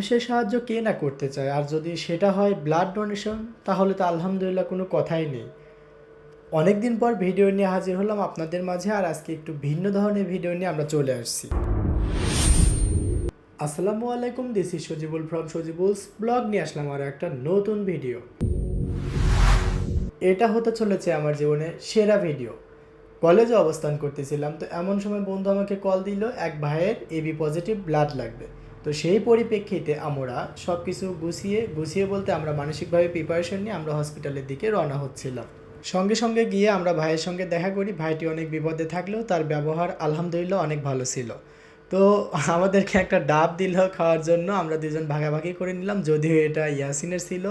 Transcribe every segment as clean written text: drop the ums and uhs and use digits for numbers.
মানুষের সাহায্য কে না করতে চায়, আর যদি সেটা হয় ব্লাড ডোনেশন, তাহলে তো আলহামদুলিল্লাহ কোনো কথাই নেই। অনেক দিন পর ভিডিও নিয়ে হাজির হলাম আপনাদের মাঝে, আর আজকে একটু ভিন্ন ধরনের ভিডিও নিয়ে আমরা চলে আসছি। আসসালামু আলাইকুম, this is Sajibul from Sajibul's blog, নিয়ে আসলাম আর একটা নতুন ভিডিও। এটা হতে চলেছে আমার জীবনের সেরা ভিডিও। কলেজে অবস্থান করতেছিলাম, তো এমন সময় বন্ধু আমাকে কল দিল, এক ভাইয়ের এবি পজিটিভ ব্লাড লাগবে। তো সেই পরিপ্রেক্ষিতে আমরা সব কিছু গুছিয়ে বলতে আমরা মানসিকভাবে প্রিপারেশন নিয়ে আমরা হসপিটালের দিকে রওনা হচ্ছিলাম। সঙ্গে সঙ্গে গিয়ে আমরা ভাইয়ের সঙ্গে দেখা করি। ভাইটি অনেক বিপদে থাকলেও তার ব্যবহার আলহামদুলিল্লাহ অনেক ভালো ছিল। তো আমাদেরকে একটা ডাব দিল খাওয়ার জন্য, আমরা দুজন ভাগাভাগি করে নিলাম, যদিও এটা ইয়াসিনের ছিল।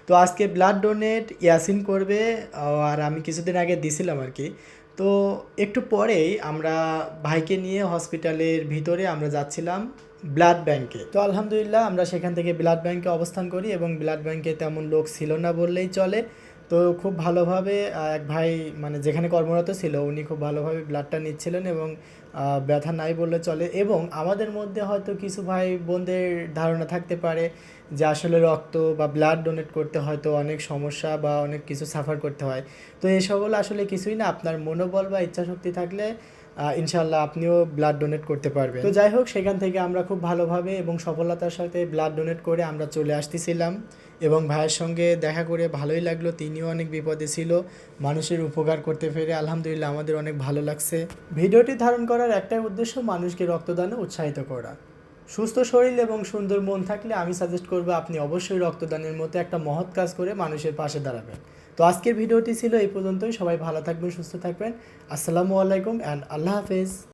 তো আজকে ব্লাড ডোনেট ইয়াসিন করবে, আর আমি কিছুদিন আগে দিছিলাম আর কি। তো একটু পরেই আমরা ভাইকে নিয়ে হসপিটালের ভিতরে আমরা যাচ্ছিলাম ব্লাড ব্যাংকে। তো আলহামদুলিল্লাহ আমরা সেখান থেকে ব্লাড ব্যাংকে অবস্থান করি, এবং ব্লাড ব্যাংকে তেমন লোক ছিল না বললেই চলে। তো খুব ভালোভাবে এক ভাই মানে যেখানে কর্মরত ছিল উনি খুব ভালোভাবে ব্লাডটা নিচ্ছিলেন, এবং ব্যথা নাই বললে চলে। এবং আমাদের মধ্যে হয়তো কিছু ভাই বোনদের ধারণা থাকতে পারে যে আসলে রক্ত বা ব্লাড ডোনেট করতে হয়তো অনেক সমস্যা বা অনেক কিছু সাফার করতে হয়। তো এসব হলো আসলে কিছুই না, আপনার মনোবল বা ইচ্ছাশক্তি থাকলে ইনশাল্লাহ আপনিও ব্লাড ডোনেট করতে পারবেন। তো যাই হোক, সেখান থেকে আমরা খুব ভালোভাবে এবং সফলতার সাথে ব্লাড ডোনেট করে আমরা চলে আসতেছিলাম, এবং ভাইয়ের সঙ্গে দেখা করে ভালোই লাগলো। তিনিও অনেক বিপদে ছিল, মানুষের উপকার করতে পেরে আলহামদুলিল্লাহ আমাদের অনেক ভালো লাগছে। ভিডিওটি ধারণ করার একটাই উদ্দেশ্য, মানুষকে রক্তদানে উৎসাহিত করা। সুস্থ শরীর এবং সুন্দর মন থাকলে আমি সাজেস্ট করবো আপনি অবশ্যই রক্তদানের মতো একটা মহৎ কাজ করে মানুষের পাশে দাঁড়াবেন। তো আজকের ভিডিওটি ছিল এই পর্যন্তই। সবাই ভালো থাকবেন, সুস্থ থাকবেন। আসসালামু আলাইকুম অ্যান্ড আল্লাহ হাফেজ।